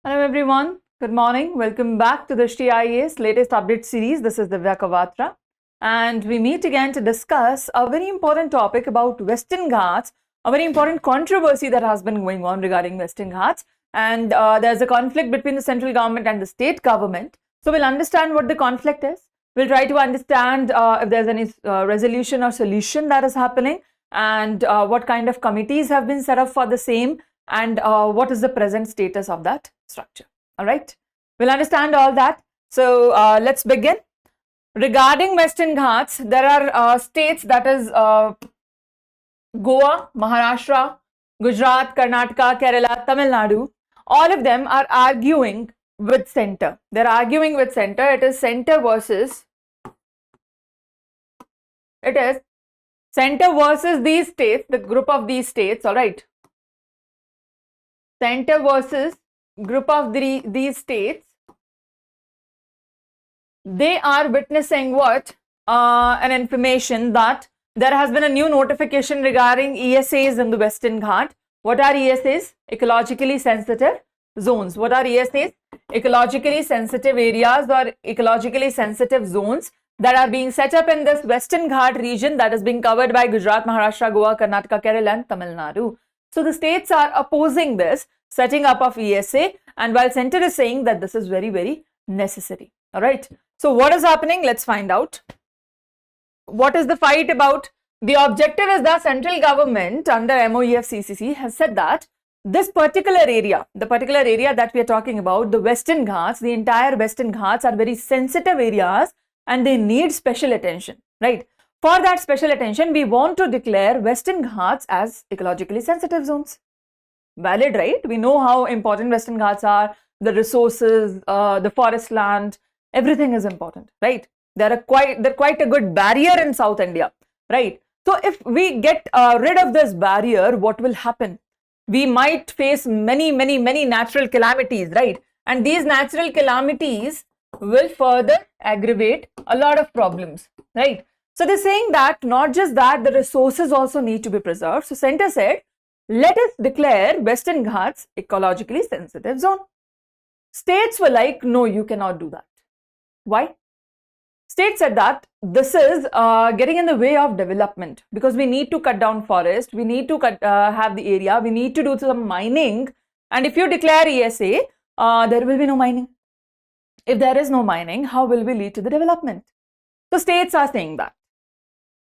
Hello everyone, good morning. Welcome back to the Drishti IAS latest update series. This is Divya Kavatra and we meet again to discuss a very important topic about Western Ghats, a very important controversy that has been going on regarding Western Ghats, and there's a conflict between the central government and the state government. So we'll understand what the conflict is. We'll try to understand if there's any resolution or solution that is happening, and what kind of committees have been set up for the same, and what is the present status of that structure. All right, we'll understand all that. So let's begin. Regarding Western Ghats, there are states, that is Goa, Maharashtra, Gujarat, Karnataka, Kerala, Tamil Nadu. All of them are arguing with center. They're arguing with center. It is center versus these states, the group of these states. All right, center versus group of these states. They are witnessing what? An information that there has been a new notification regarding ESAs in the Western Ghat. What are ESAs? Ecologically sensitive zones. What are ESAs? Ecologically sensitive areas or ecologically sensitive zones that are being set up in this Western Ghat region that is being covered by Gujarat, Maharashtra, Goa, Karnataka, Kerala and Tamil Nadu. So the states are opposing this setting up of ESA, and while center is saying that this is very, very necessary. All right. So what is happening? Let's find out. What is the fight about? The objective is that central government under MoEFCCC has said that this particular area, the particular area that we are talking about, the Western Ghats, the entire Western Ghats are very sensitive areas and they need special attention, right? For that special attention, we want to declare Western Ghats as ecologically sensitive zones. Valid, right? We know how important Western Ghats are, the resources, the forest land, everything is important, right? They're quite a good barrier in South India, right? So if we get rid of this barrier, what will happen? We might face many natural calamities, right? And these natural calamities will further aggravate a lot of problems, right? So they're saying that not just that, the resources also need to be preserved. So center said, let us declare Western Ghats ecologically sensitive zone. States were like, no, you cannot do that. Why? States said that this is getting in the way of development, because we need to cut down forest, we need to have the area, we need to do some mining, and if you declare ESA, there will be no mining. If there is no mining, how will we lead to the development? So states are saying that.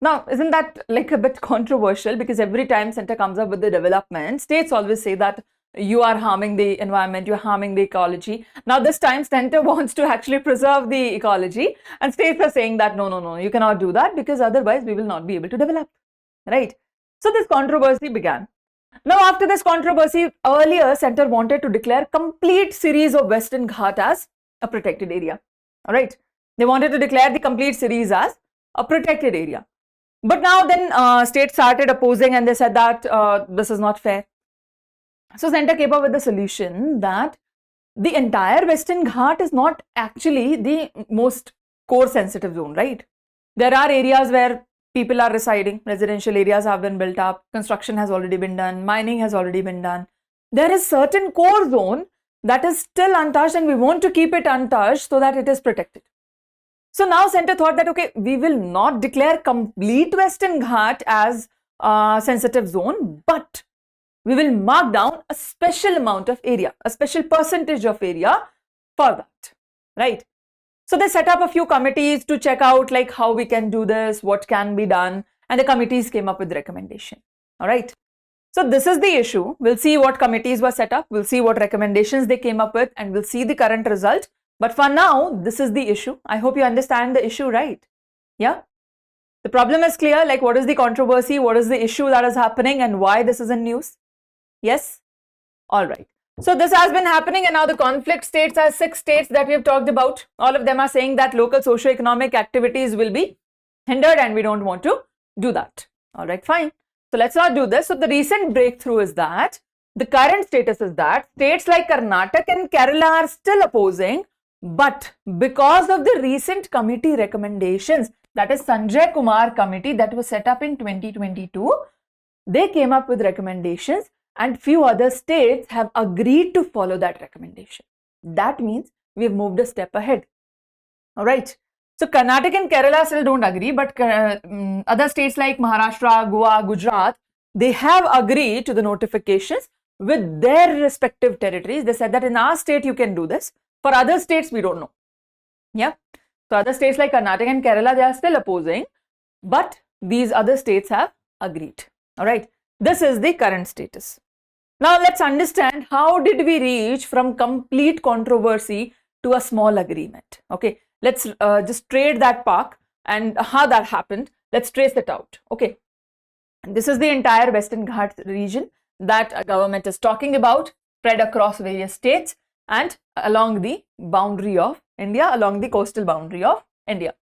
Now, isn't that like a bit controversial? Because every time center comes up with the development, states always say that you are harming the environment, you're harming the ecology. Now, this time center wants to actually preserve the ecology, and states are saying that no, you cannot do that because otherwise we will not be able to develop, right? So this controversy began. Now, after this controversy, earlier center wanted to declare complete series of Western Ghat as a protected area, all right? They wanted to declare the complete series as a protected area. But now then states started opposing and they said that this is not fair. So center came up with the solution that the entire Western Ghat is not actually the most core sensitive zone, right? There are areas where people are residing, residential areas have been built up, construction has already been done, mining has already been done. There is certain core zone that is still untouched and we want to keep it untouched so that it is protected. So now center thought that, okay, we will not declare complete Western Ghat as a sensitive zone, but we will mark down a special amount of area, a special percentage of area for that, right? So they set up a few committees to check out like how we can do this, what can be done, and the committees came up with recommendation, all right? So this is the issue. We'll see what committees were set up, we'll see what recommendations they came up with, and we'll see the current result. But for now, this is the issue. I hope you understand the issue, right? Yeah? The problem is clear, like what is the controversy, what is the issue that is happening and why this is in news? Yes? All right. So this has been happening, and now the conflict states are 6 states that we have talked about. All of them are saying that local socio-economic activities will be hindered and we don't want to do that. All right, fine. So let's not do this. So the recent breakthrough is that the current status is that states like Karnataka and Kerala are still opposing, but because of the recent committee recommendations, that is Sanjay Kumar committee that was set up in 2022, they came up with recommendations and few other states have agreed to follow that recommendation. That means we have moved a step ahead. All right. So Karnataka and Kerala still don't agree, but other states like Maharashtra, Goa, Gujarat, they have agreed to the notifications with their respective territories. They said that in our state you can do this. For other states, we don't know. Yeah. So other states like Karnataka and Kerala, they are still opposing, but these other states have agreed. All right. This is the current status. Now let's understand how did we reach from complete controversy to a small agreement. Okay. Let's just trade that park and how that happened. Let's trace it out. Okay. This is the entire Western Ghats region that a government is talking about, spread across various states and along the boundary of India, along the coastal boundary of India.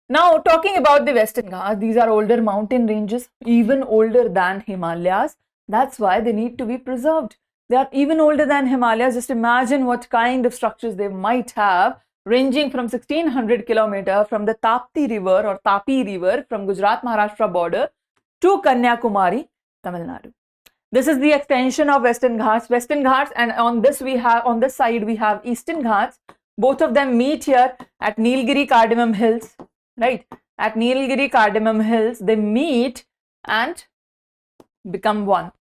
Now, talking about the Western Ghats, these are older mountain ranges, even older than Himalayas. That's why they need to be preserved. They are even older than Himalayas. Just imagine what kind of structures they might have, ranging from 1600 kilometers from the Tapti river or Tapi river from Gujarat Maharashtra border to Kanyakumari, Tamil Nadu. This is the extension of Western Ghats. Western Ghats, and on this side we have Eastern Ghats. Both of them meet here at Nilgiri Cardamom Hills, right? At Nilgiri Cardamom Hills, they meet and become one.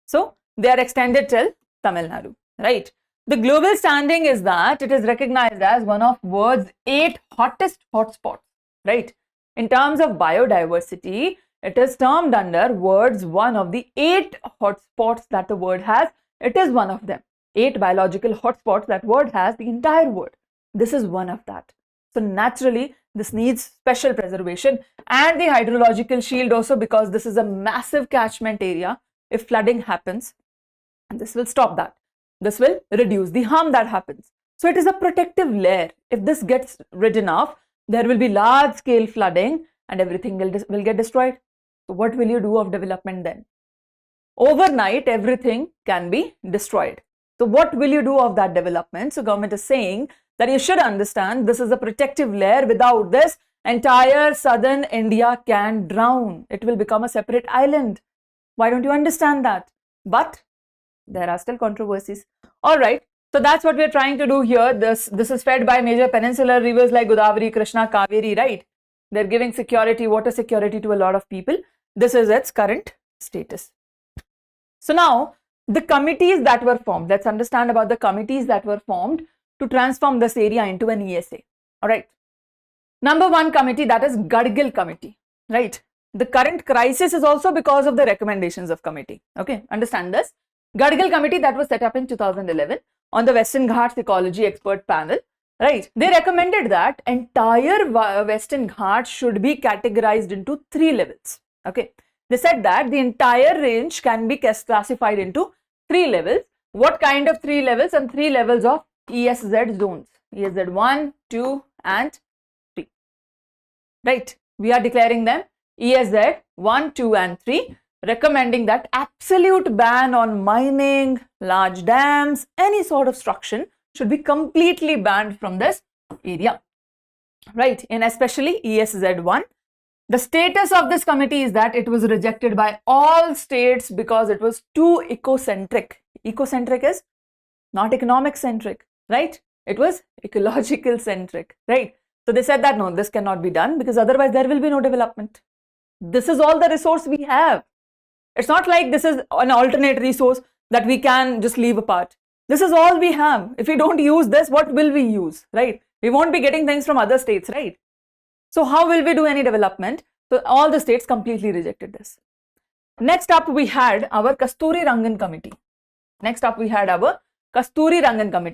So they are extended till Tamil Nadu, right? The global standing is that it is recognized as one of world's 8 hottest hotspots, right? In terms of biodiversity, it is termed under world's one of the 8 hotspots that the world has. It is one of them. 8 biological hotspots that world has, the entire world. This is one of that. So naturally, this needs special preservation and the hydrological shield also, because this is a massive catchment area. If flooding happens, this will stop that. This will reduce the harm that happens. So it is a protective layer. If this gets ridden off, there will be large scale flooding and everything will get destroyed. So what will you do of development then? Overnight, everything can be destroyed. So what will you do of that development? So government is saying that you should understand this is a protective layer. Without this, entire southern India can drown. It will become a separate island. Why don't you understand that? But there are still controversies. All right. So that's what we're trying to do here. This is fed by major peninsular rivers like Godavari, Krishna, Kaveri, right? They're giving security, water security to a lot of people. This is its current status. So now the committees that were formed, let's understand about the committees that were formed to transform this area into an ESA. All right. Number 1 committee, that is Gadgil committee, right? The current crisis is also because of the recommendations of committee. Okay, understand this. Gadgil committee that was set up in 2011 on the Western Ghats Ecology expert panel, right? They recommended that entire Western Ghats should be categorized into 3 levels. Okay, they said that the entire range can be classified into 3 levels. What kind of 3 levels? And 3 levels of ESZ zones. ESZ 1, 2 and 3. Right, we are declaring them ESZ 1, 2 and 3. Recommending that absolute ban on mining, large dams, any sort of structure should be completely banned from this area, right? And especially ESZ1. The status of this committee is that it was rejected by all states because it was too ecocentric. Ecocentric is not economic centric, right? It was ecological centric, right? So they said that no, this cannot be done because otherwise there will be no development. This is all the resource we have. It's not like this is an alternate resource that we can just leave apart. This is all we have. If we don't use this, what will we use, right? We won't be getting things from other states, right? So how will we do any development? So all the states completely rejected this. Next up, we had our Kasturirangan Committee.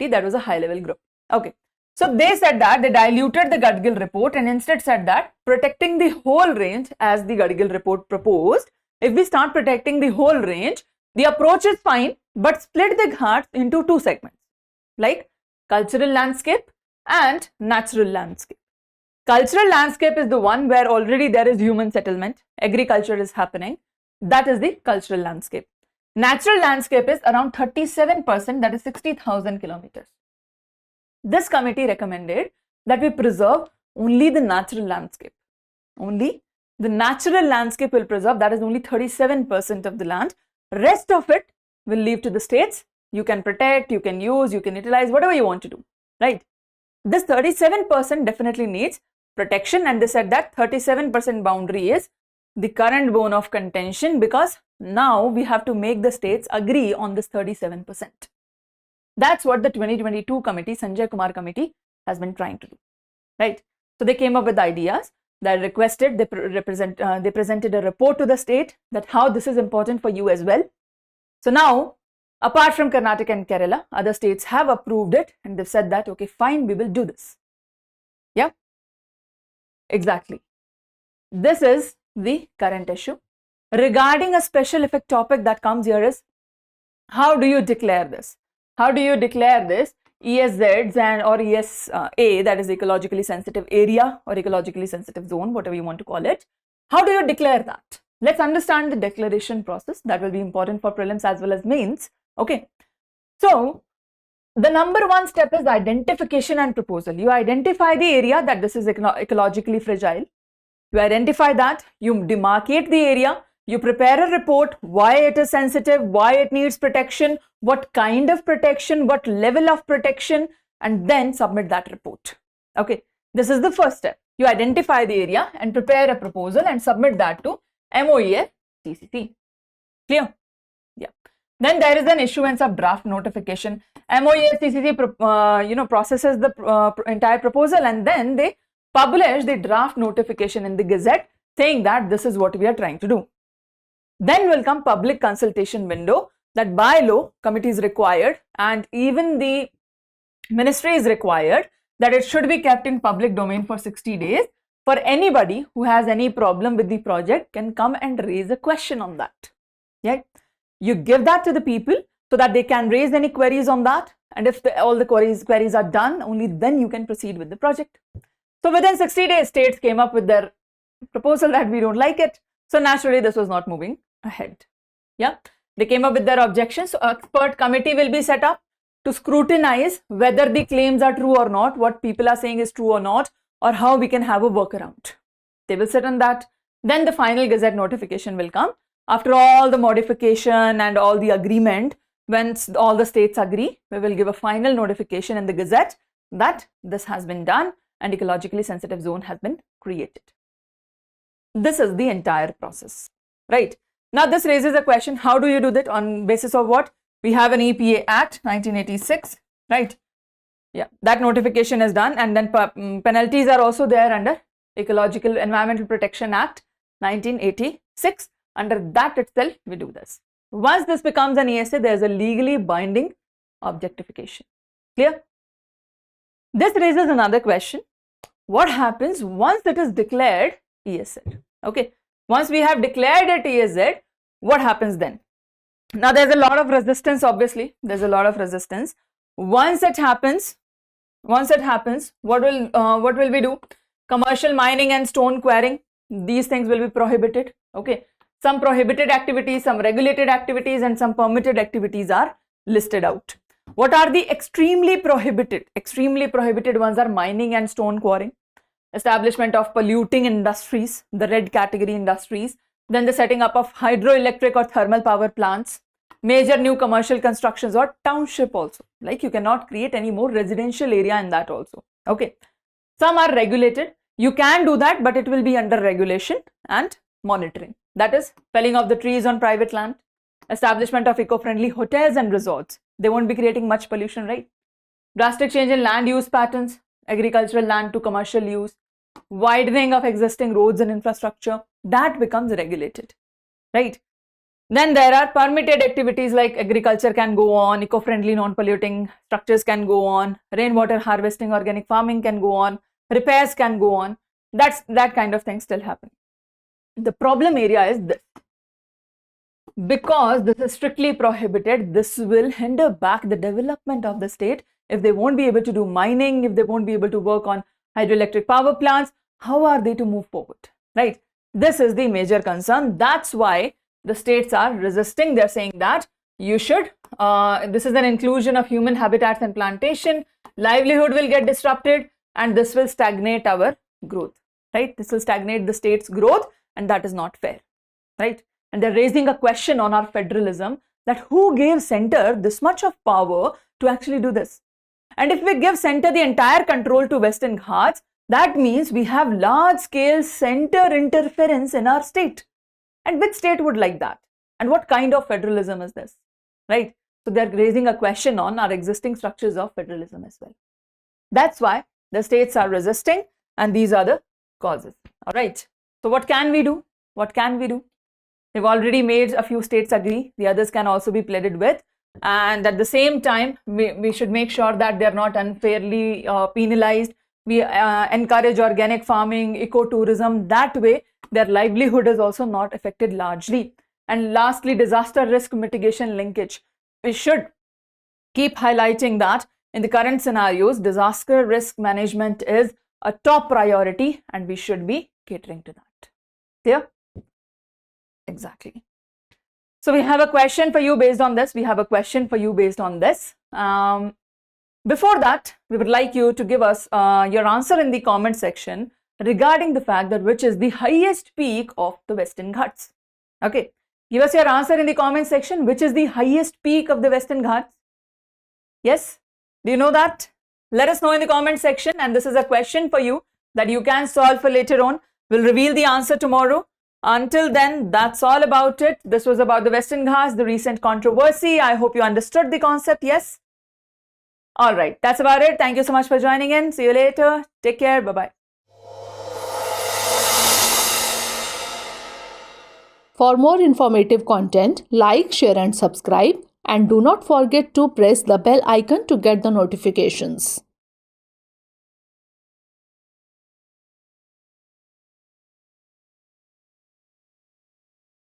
That was a high-level group. Okay. So they said that they diluted the Gadgil report and instead said that protecting the whole range as the Gadgil report proposed, if we start protecting the whole range, the approach is fine, but split the Ghats into 2 segments, like cultural landscape and natural landscape. Cultural landscape is the one where already there is human settlement, agriculture is happening. That is the cultural landscape. Natural landscape is around 37%, that is 60,000 kilometers. This committee recommended that we preserve only the natural landscape. Only the natural landscape will preserve, that is only 37% of the land. Rest of it will leave to the states. You can protect, you can use, you can utilize, whatever you want to do. right? This 37% definitely needs protection, and they said that 37% boundary is the current bone of contention, because now we have to make the states agree on this 37%. That's what the 2022 committee, Sanjay Kumar committee, has been trying to do, right? So they came up with ideas that requested, they presented a report to the state that how this is important for you as well. So now, apart from Karnataka and Kerala, other states have approved it, and they've said that, okay, fine, we will do this. Yeah, exactly. This is the current issue. Regarding a special effect topic that comes here is, how do you declare this? How do you declare this ESZs and or ESA, that is ecologically sensitive area or ecologically sensitive zone, whatever you want to call it? How do you declare that? Let's understand the declaration process. That will be important for prelims as well as mains. Okay. So the number one step is identification and proposal. You identify the area that this is ecologically fragile. You identify that, you demarcate the area, you prepare a report, why it is sensitive, why it needs protection, what kind of protection, what level of protection, and then submit that report. Okay, this is the first step. You identify the area and prepare a proposal and submit that to MOEF CCC. Clear? Yeah. Then there is an issuance of draft notification. MOEF CCC processes the entire proposal, and then they publish the draft notification in the Gazette saying that this is what we are trying to do. Then will come public consultation window, that by law committee is required and even the ministry is required that it should be kept in public domain for 60 days. For anybody who has any problem with the project can come and raise a question on that. Yeah, you give that to the people so that they can raise any queries on that, and if all the queries are done, only then you can proceed with the project. So within 60 days, states came up with their proposal that we don't like it. So naturally, this was not moving ahead. Yeah, they came up with their objections. So expert committee will be set up to scrutinize whether the claims are true or not, what people are saying is true or not, or how we can have a workaround. They will sit on that. Then the final Gazette notification will come. After all the modification and all the agreement, when all the states agree, we will give a final notification in the Gazette that this has been done and ecologically sensitive zone has been created. This is the entire process, right? Now this raises a question, how do you do that? On basis of what? We have an EPA Act 1986, right? Yeah, that notification is done, and then penalties are also there under Ecological Environmental Protection Act 1986. Under that itself, we do this. Once this becomes an ESA, there is a legally binding objectification. Clear? This raises another question. What happens once it is declared ESA? Okay, once we have declared it ESA, what happens then? Now there's a lot of resistance, obviously. There's a lot of resistance. Once it happens, what will we do? Commercial mining and stone quarrying, these things will be prohibited. Okay, some prohibited activities, some regulated activities, and some permitted activities are listed out. What are the extremely prohibited? Extremely prohibited ones are mining and stone quarrying, establishment of polluting industries, the red category industries, then the setting up of hydroelectric or thermal power plants, major new commercial constructions or township also. Like you cannot create any more residential area in that also. Okay. Some are regulated. You can do that, but it will be under regulation and monitoring. That is felling of the trees on private land, establishment of eco-friendly hotels and resorts. They won't be creating much pollution, right? Drastic change in land use patterns, agricultural land to commercial use, widening of existing roads and infrastructure, that becomes regulated, right? Then there are permitted activities like agriculture can go on, eco-friendly non-polluting structures can go on, rainwater harvesting, organic farming can go on, repairs can go on. That kind of thing still happen. The problem area is this. Because this is strictly prohibited, this will hinder back the development of the state. If they won't be able to do mining, if they won't be able to work on hydroelectric power plants, how are they to move forward, right? This is the major concern. That's why the states are resisting. They're saying that you should, this is an inclusion of human habitats and plantation, livelihood will get disrupted, and this will stagnate our growth, right? This will stagnate the state's growth, and that is not fair, right? And they're raising a question on our federalism, that who gave center this much of power to actually do this? And if we give center the entire control to Western Ghats, that means we have large-scale center interference in our state. And which state would like that? And what kind of federalism is this? Right? So they're raising a question on our existing structures of federalism as well. That's why the states are resisting, and these are the causes. All right. So what can we do? What can we do? We've already made a few states agree. The others can also be pleaded with. And at the same time, we should make sure that they're not unfairly penalized. We encourage organic farming, ecotourism. That way, their livelihood is also not affected largely. And lastly, disaster risk mitigation linkage. We should keep highlighting that in the current scenarios, disaster risk management is a top priority and we should be catering to that. Clear? Exactly. So we have a question for you based on this. Before that, we would like you to give us your answer in the comment section regarding the fact that which is the highest peak of the Western Ghats. Okay. Give us your answer in the comment section. Which is the highest peak of the Western Ghats? Yes? Do you know that? Let us know in the comment section, and this is a question for you that you can solve for later on. We'll reveal the answer tomorrow. Until then, that's all about it. This was about the Western Ghats, the recent controversy. I hope you understood the concept, yes? All right, that's about it. Thank you so much for joining in. See you later. Take care. Bye-bye. For more informative content, like, share and subscribe, and do not forget to press the bell icon to get the notifications.